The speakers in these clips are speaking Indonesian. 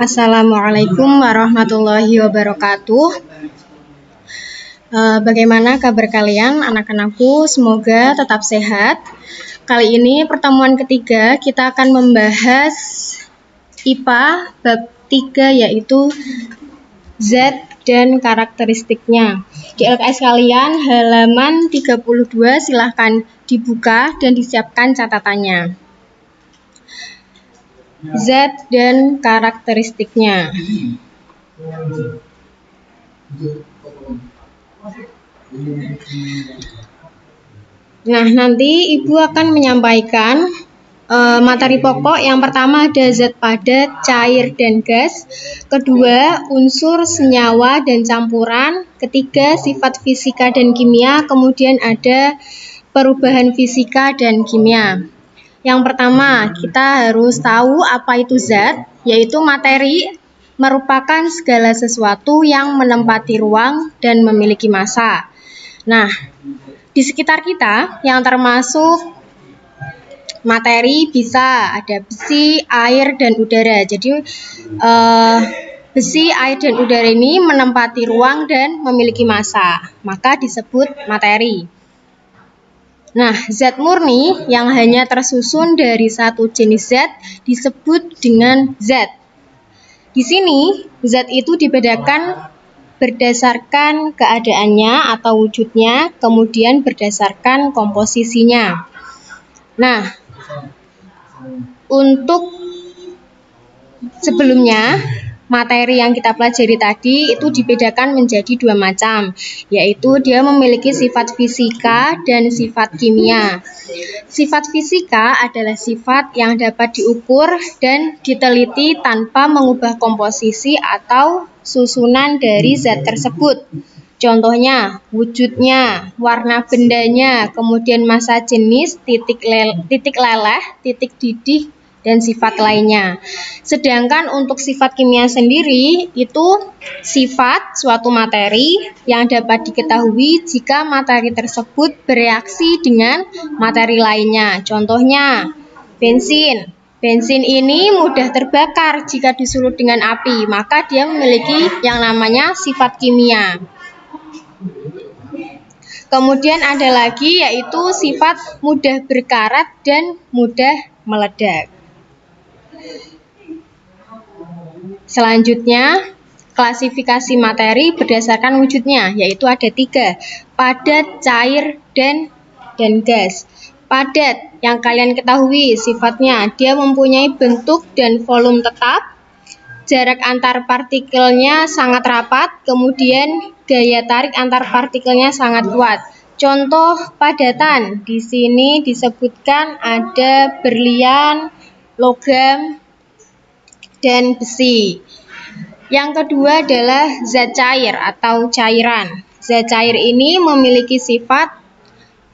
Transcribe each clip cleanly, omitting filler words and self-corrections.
Assalamualaikum warahmatullahi wabarakatuh. Bagaimana kabar kalian anak-anakku? Semoga tetap sehat. Kali ini pertemuan ketiga kita akan membahas IPA bab 3 yaitu Z dan karakteristiknya. Di LKS kalian halaman 32 silahkan dibuka dan disiapkan catatannya. Z dan karakteristiknya. Nah, nanti Ibu akan menyampaikan materi pokok. Yang pertama ada zat padat, cair, dan gas. Kedua, unsur, senyawa, dan campuran. Ketiga, sifat fisika dan kimia. Kemudian ada perubahan fisika dan kimia. Yang pertama, kita harus tahu apa itu zat, yaitu materi merupakan segala sesuatu yang menempati ruang dan memiliki massa. Nah, di sekitar kita yang termasuk materi bisa ada besi, air, dan udara. Jadi, besi, air, dan udara ini menempati ruang dan memiliki massa, maka disebut materi. Nah, zat murni yang hanya tersusun dari satu jenis zat disebut dengan zat. Di sini, zat itu dibedakan berdasarkan keadaannya atau wujudnya, kemudian berdasarkan komposisinya. Nah, untuk sebelumnya, materi yang kita pelajari tadi itu dibedakan menjadi dua macam, yaitu dia memiliki sifat fisika dan sifat kimia. Sifat fisika adalah sifat yang dapat diukur dan diteliti tanpa mengubah komposisi atau susunan dari zat tersebut. Contohnya, wujudnya, warna bendanya, kemudian massa jenis, titik leleh, titik didih, dan sifat lainnya. Sedangkan untuk sifat kimia sendiri itu sifat suatu materi yang dapat diketahui jika materi tersebut bereaksi dengan materi lainnya. Contohnya bensin. Bensin ini mudah terbakar jika disulut dengan api, maka dia memiliki yang namanya sifat kimia. Kemudian ada lagi yaitu sifat mudah berkarat dan mudah meledak. Selanjutnya, klasifikasi materi berdasarkan wujudnya, yaitu ada 3, padat, cair, dan gas. Padat, yang kalian ketahui sifatnya, dia mempunyai bentuk dan volume tetap, jarak antar partikelnya sangat rapat, kemudian gaya tarik antar partikelnya sangat kuat. Contoh padatan, di sini disebutkan ada berlian, logam, dan besi. Yang kedua adalah zat cair atau cairan. Zat cair ini memiliki sifat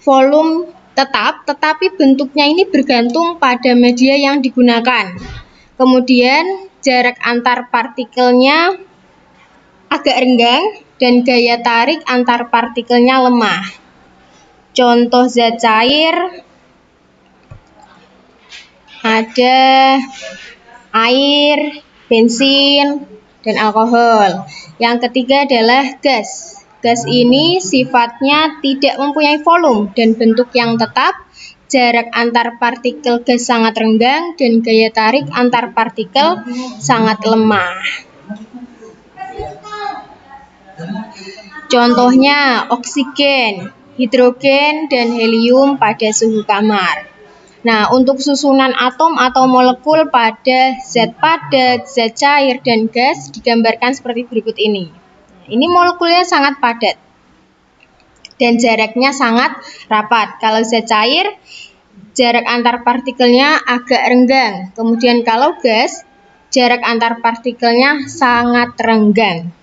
volume tetap, tetapi bentuknya ini bergantung pada media yang digunakan. Kemudian jarak antar partikelnya agak renggang dan gaya tarik antar partikelnya lemah. Contoh zat cair ada air, bensin, dan alkohol. Yang ketiga adalah gas. Gas ini sifatnya tidak mempunyai volume dan bentuk yang tetap, jarak antar partikel gas sangat renggang, dan gaya tarik antar partikel sangat lemah. Contohnya oksigen, hidrogen, dan helium pada suhu kamar. Nah, untuk susunan atom atau molekul pada zat padat, zat cair, dan gas digambarkan seperti berikut ini. Ini molekulnya sangat padat dan jaraknya sangat rapat. Kalau zat cair, jarak antar partikelnya agak renggang. Kemudian kalau gas, jarak antar partikelnya sangat renggang.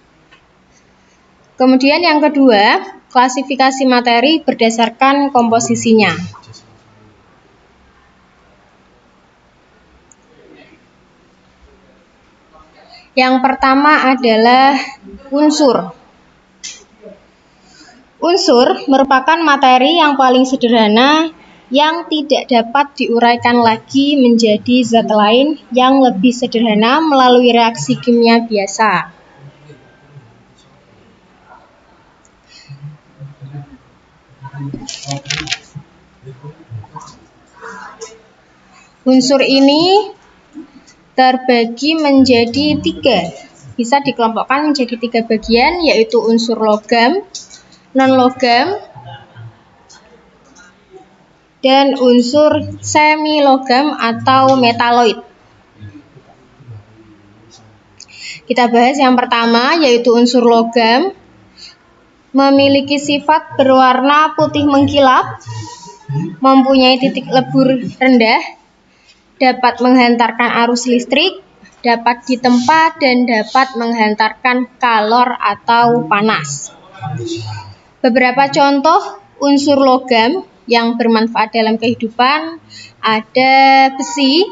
Kemudian yang kedua, klasifikasi materi berdasarkan komposisinya. Yang pertama adalah unsur. Unsur merupakan materi yang paling sederhana yang tidak dapat diuraikan lagi menjadi zat lain yang lebih sederhana melalui reaksi kimia biasa. Unsur ini terbagi menjadi 3. Bisa dikelompokkan menjadi 3 bagian, yaitu unsur logam, non-logam, dan unsur semi-logam atau metaloid. Kita bahas yang pertama, yaitu unsur logam. Memiliki sifat berwarna putih mengkilap, mempunyai titik lebur rendah, dapat menghantarkan arus listrik, dapat ditempa, dan dapat menghantarkan kalor atau panas. Beberapa contoh unsur logam yang bermanfaat dalam kehidupan ada besi.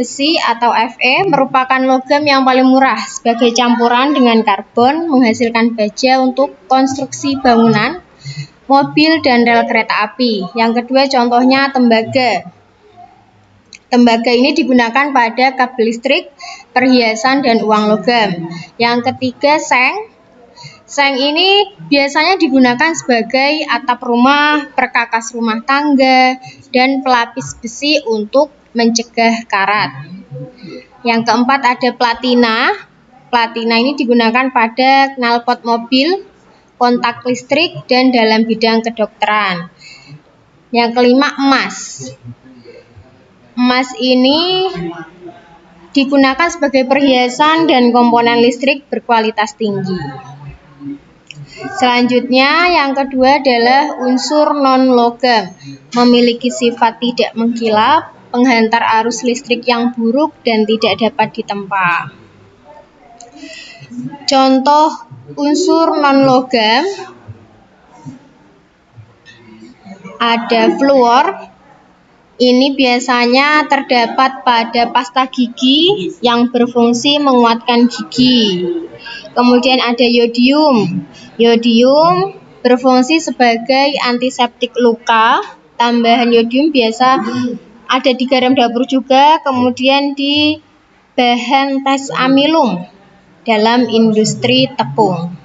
Besi atau Fe merupakan logam yang paling murah sebagai campuran dengan karbon, menghasilkan baja untuk konstruksi bangunan, mobil, dan rel kereta api. Yang kedua contohnya tembaga. Tembaga ini digunakan pada kabel listrik, perhiasan, dan uang logam. Yang ketiga seng. Seng ini biasanya digunakan sebagai atap rumah, perkakas rumah tangga, dan pelapis besi untuk mencegah karat. Yang keempat ada platina. Platina ini digunakan pada knalpot mobil, kontak listrik, dan dalam bidang kedokteran. Yang kelima emas. Emas ini digunakan sebagai perhiasan dan komponen listrik berkualitas tinggi. Selanjutnya yang kedua adalah unsur non-logam. Memiliki sifat tidak mengkilap, penghantar arus listrik yang buruk, dan tidak dapat ditempa. Contoh unsur non-logam ada fluor. Ini biasanya terdapat pada pasta gigi yang berfungsi menguatkan gigi. Kemudian ada yodium. Yodium berfungsi sebagai antiseptik luka. Tambahan yodium biasa ada di garam dapur juga, kemudian di bahan tes amilum dalam industri tepung.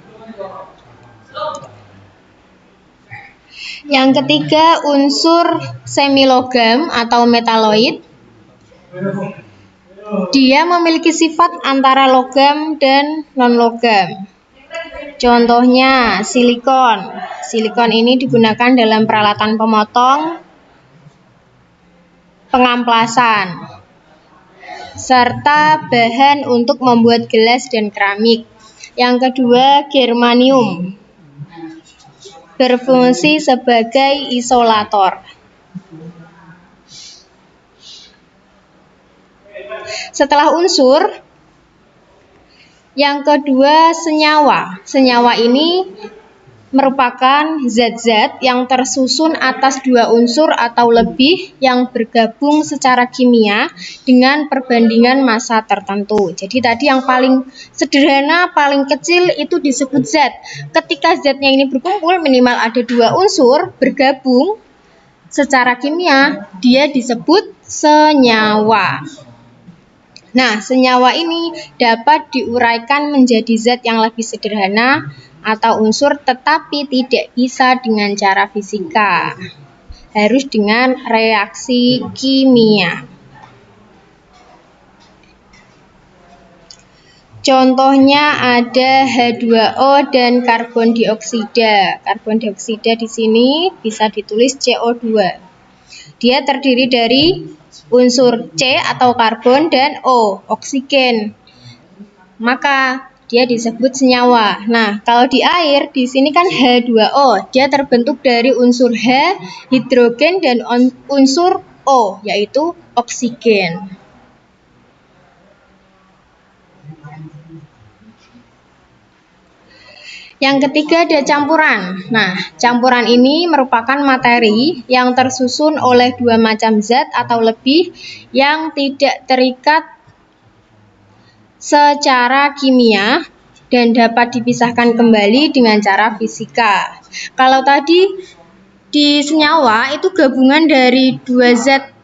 Yang ketiga unsur semilogam atau metaloid. Dia memiliki sifat antara logam dan non-logam. Contohnya silikon. Silikon ini digunakan dalam peralatan pemotong, pengamplasan, serta bahan untuk membuat gelas dan keramik. Yang kedua germanium. Berfungsi sebagai isolator. Setelah unsur, yang kedua senyawa. Senyawa ini merupakan zat-zat yang tersusun atas 2 unsur atau lebih yang bergabung secara kimia dengan perbandingan massa tertentu. Jadi tadi yang paling sederhana, paling kecil itu disebut zat. Ketika zatnya ini berkumpul minimal ada 2 unsur bergabung secara kimia, dia disebut senyawa. Nah, senyawa ini dapat diuraikan menjadi zat yang lebih sederhana atau unsur, tetapi tidak bisa dengan cara fisika. Harus dengan reaksi kimia. Contohnya ada H2O dan karbon dioksida. Karbon dioksida di sini bisa ditulis CO2. Dia terdiri dari unsur C atau karbon dan O, oksigen. Maka dia disebut senyawa. Nah, kalau di air di sini kan H2O, dia terbentuk dari unsur H, hidrogen, dan unsur O, yaitu oksigen. Yang ketiga ada campuran. Nah, campuran ini merupakan materi yang tersusun oleh 2 macam zat atau lebih yang tidak terikat secara kimia dan dapat dipisahkan kembali dengan cara fisika. Kalau tadi Di senyawa itu gabungan dari dua zat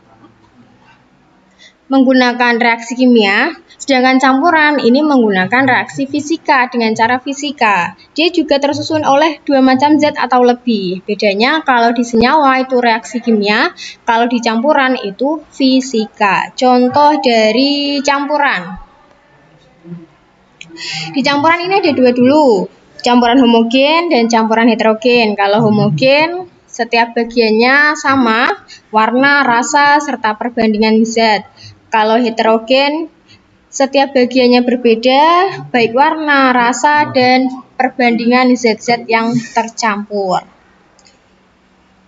menggunakan reaksi kimia, sedangkan campuran ini menggunakan reaksi fisika dengan cara fisika. Dia juga tersusun oleh dua macam zat atau lebih. Bedanya kalau di senyawa itu reaksi kimia, kalau di campuran itu fisika. Contoh dari campuran. Di campuran ini ada dua dulu, campuran homogen dan campuran heterogen. Kalau homogen, setiap bagiannya sama, warna, rasa, serta perbandingan zat. Kalau heterogen, setiap bagiannya berbeda, baik warna, rasa, dan perbandingan zat-zat yang tercampur.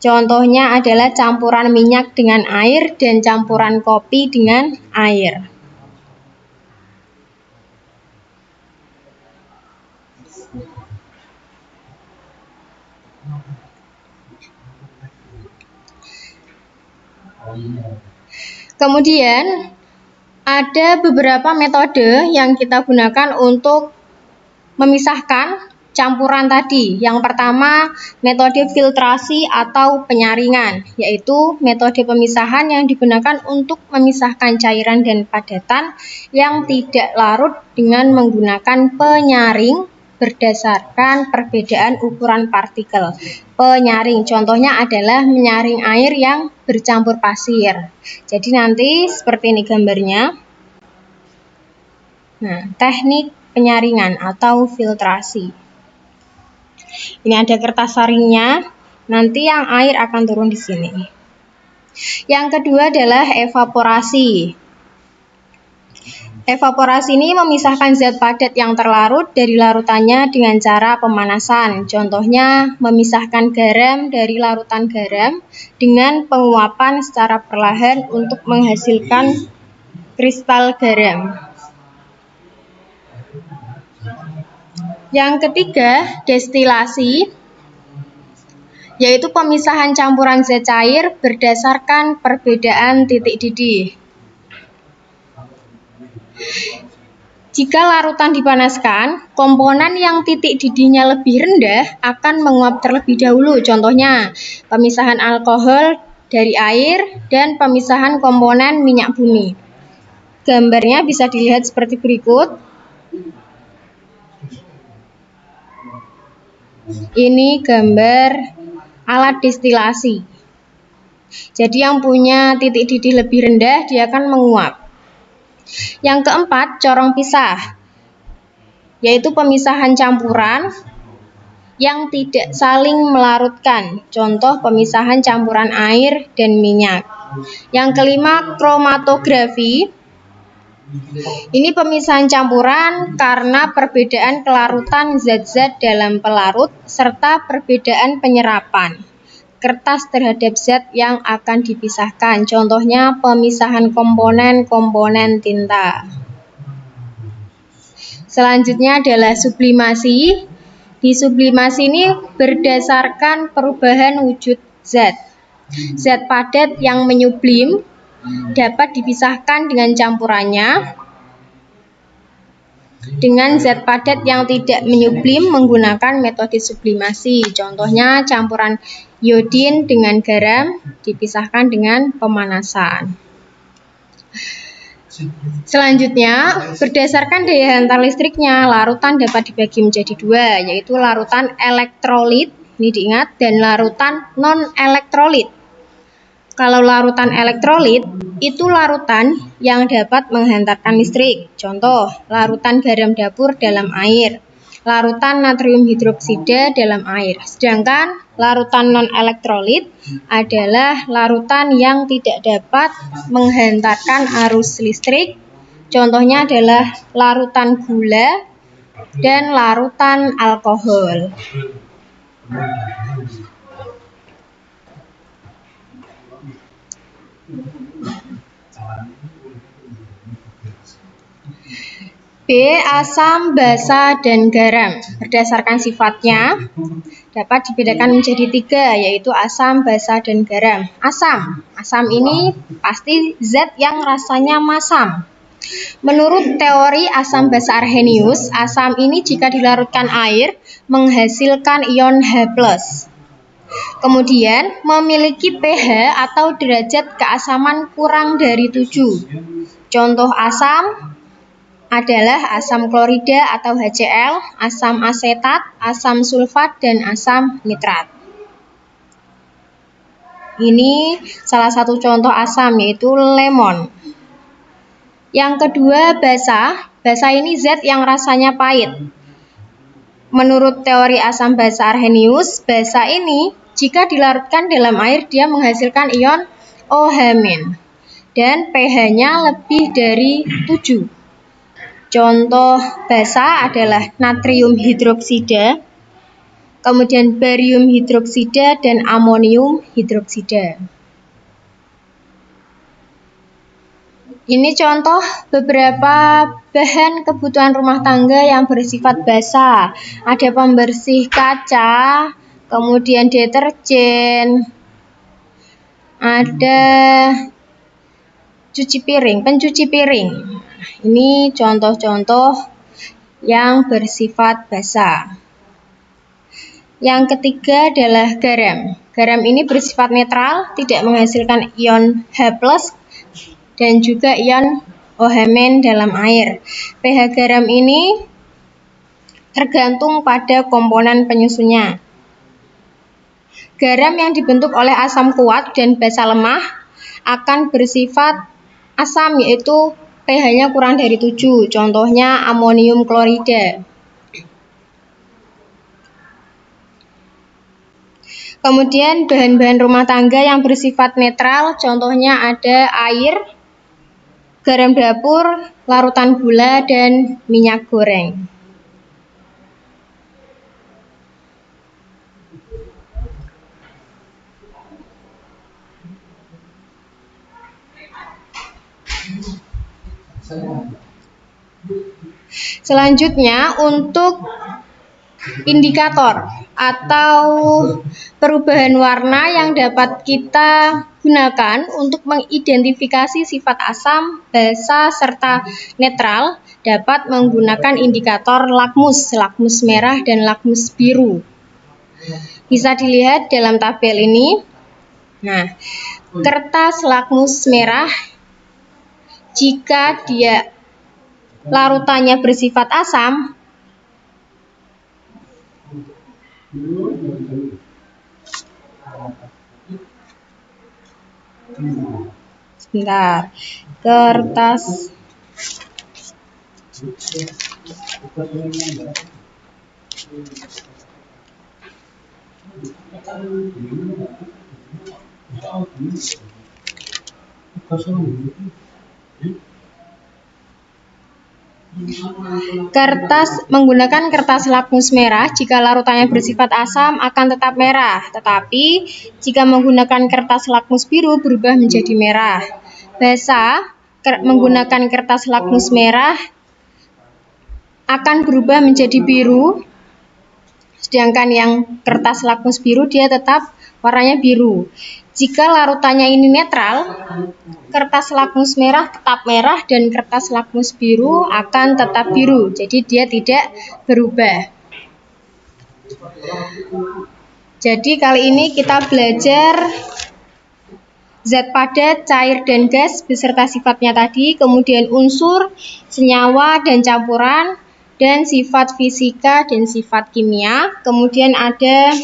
Contohnya adalah campuran minyak dengan air dan campuran kopi dengan air. Kemudian ada beberapa metode yang kita gunakan untuk memisahkan campuran tadi. Yang pertama, metode filtrasi atau penyaringan, yaitu metode pemisahan yang digunakan untuk memisahkan cairan dan padatan yang tidak larut dengan menggunakan penyaring berdasarkan perbedaan ukuran partikel. Penyaring contohnya adalah menyaring air yang bercampur pasir. Jadi nanti seperti ini gambarnya. Nah, teknik penyaringan atau filtrasi. Ini ada kertas saringnya. Nanti yang air akan turun di sini. Yang kedua adalah evaporasi. Evaporasi ini memisahkan zat padat yang terlarut dari larutannya dengan cara pemanasan. Contohnya memisahkan garam dari larutan garam dengan penguapan secara perlahan untuk menghasilkan kristal garam. Yang ketiga, destilasi, yaitu pemisahan campuran zat cair berdasarkan perbedaan titik didih. Jika larutan dipanaskan, komponen yang titik didihnya lebih rendah akan menguap terlebih dahulu. Contohnya, pemisahan alkohol dari air dan pemisahan komponen minyak bumi. Gambarnya bisa dilihat seperti berikut. Ini gambar alat destilasi. Jadi yang punya titik didih lebih rendah, dia akan menguap. Yang keempat, corong pisah, yaitu pemisahan campuran yang tidak saling melarutkan. Contoh pemisahan campuran air dan minyak. Yang kelima, kromatografi. Ini pemisahan campuran karena perbedaan kelarutan zat-zat dalam pelarut serta perbedaan penyerapan kertas terhadap zat yang akan dipisahkan. Contohnya pemisahan komponen-komponen tinta. Selanjutnya adalah sublimasi. Di sublimasi ini berdasarkan perubahan wujud zat. Zat padat yang menyublim dapat dipisahkan dengan campurannya dengan zat padat yang tidak menyublim menggunakan metode sublimasi. Contohnya campuran iodin dengan garam dipisahkan dengan pemanasan. Selanjutnya, berdasarkan daya hantar listriknya, larutan dapat dibagi menjadi dua, yaitu larutan elektrolit, ini diingat, dan larutan non-elektrolit. Kalau larutan elektrolit, itu larutan yang dapat menghantarkan listrik. Contoh, larutan garam dapur dalam air, larutan natrium hidroksida dalam air. Sedangkan larutan non-elektrolit adalah larutan yang tidak dapat menghantarkan arus listrik. Contohnya adalah larutan gula dan larutan alkohol. B. Asam, basa, dan garam. Berdasarkan sifatnya dapat dibedakan menjadi tiga, yaitu asam, basa, dan garam. Asam ini pasti zat yang rasanya masam. Menurut teori asam basa Arrhenius, asam ini jika dilarutkan air menghasilkan ion H+. Kemudian memiliki pH atau derajat keasaman kurang dari 7. Contoh asam adalah asam klorida atau HCl, asam asetat, asam sulfat, dan asam nitrat. Ini salah satu contoh asam, yaitu lemon. Yang kedua, basa. Basa ini zat yang rasanya pahit. Menurut teori asam basa Arrhenius, basa ini jika dilarutkan dalam air dia menghasilkan ion OH- dan pH-nya lebih dari 7. Contoh basa adalah natrium hidroksida, kemudian barium hidroksida, dan amonium hidroksida. Ini contoh beberapa bahan kebutuhan rumah tangga yang bersifat basa. Ada pembersih kaca, kemudian deterjen, ada pencuci piring. Ini contoh-contoh yang bersifat basa. Yang ketiga adalah garam. Garam ini bersifat netral, tidak menghasilkan ion H+, dan juga ion OH- dalam air. pH garam ini tergantung pada komponen penyusunnya. Garam yang dibentuk oleh asam kuat dan basa lemah akan bersifat asam, yaitu pH-nya kurang dari 7. Contohnya amonium klorida. Kemudian bahan-bahan rumah tangga yang bersifat netral, contohnya ada air, garam dapur, larutan gula, dan minyak goreng. Selanjutnya, untuk indikator atau perubahan warna yang dapat kita gunakan untuk mengidentifikasi sifat asam, basa, serta netral dapat menggunakan indikator lakmus merah dan lakmus biru. Bisa dilihat dalam tabel ini. Nah, kertas lakmus merah jika dia larutannya bersifat asam, kertas menggunakan kertas lakmus merah jika larutannya bersifat asam akan tetap merah, tetapi jika menggunakan kertas lakmus biru berubah menjadi merah. Basa menggunakan kertas lakmus merah akan berubah menjadi biru, sedangkan yang kertas lakmus biru dia tetap warnanya biru. Jika larutannya ini netral, kertas lakmus merah tetap merah dan kertas lakmus biru akan tetap biru. Jadi dia tidak berubah. Jadi kali ini kita belajar zat padat, cair, dan gas beserta sifatnya tadi, kemudian unsur, senyawa, dan campuran, dan sifat fisika dan sifat kimia. Kemudian ada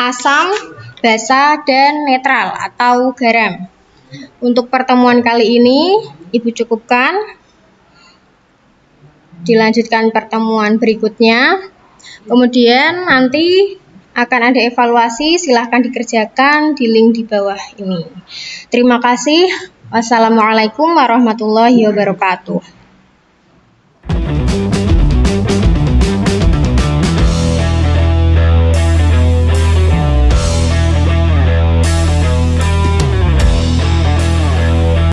asam, basa, dan netral atau garam. Untuk pertemuan kali ini, Ibu cukupkan. Dilanjutkan pertemuan berikutnya. Kemudian nanti akan ada evaluasi, silahkan dikerjakan di link di bawah ini. Terima kasih. Wassalamualaikum warahmatullahi wabarakatuh.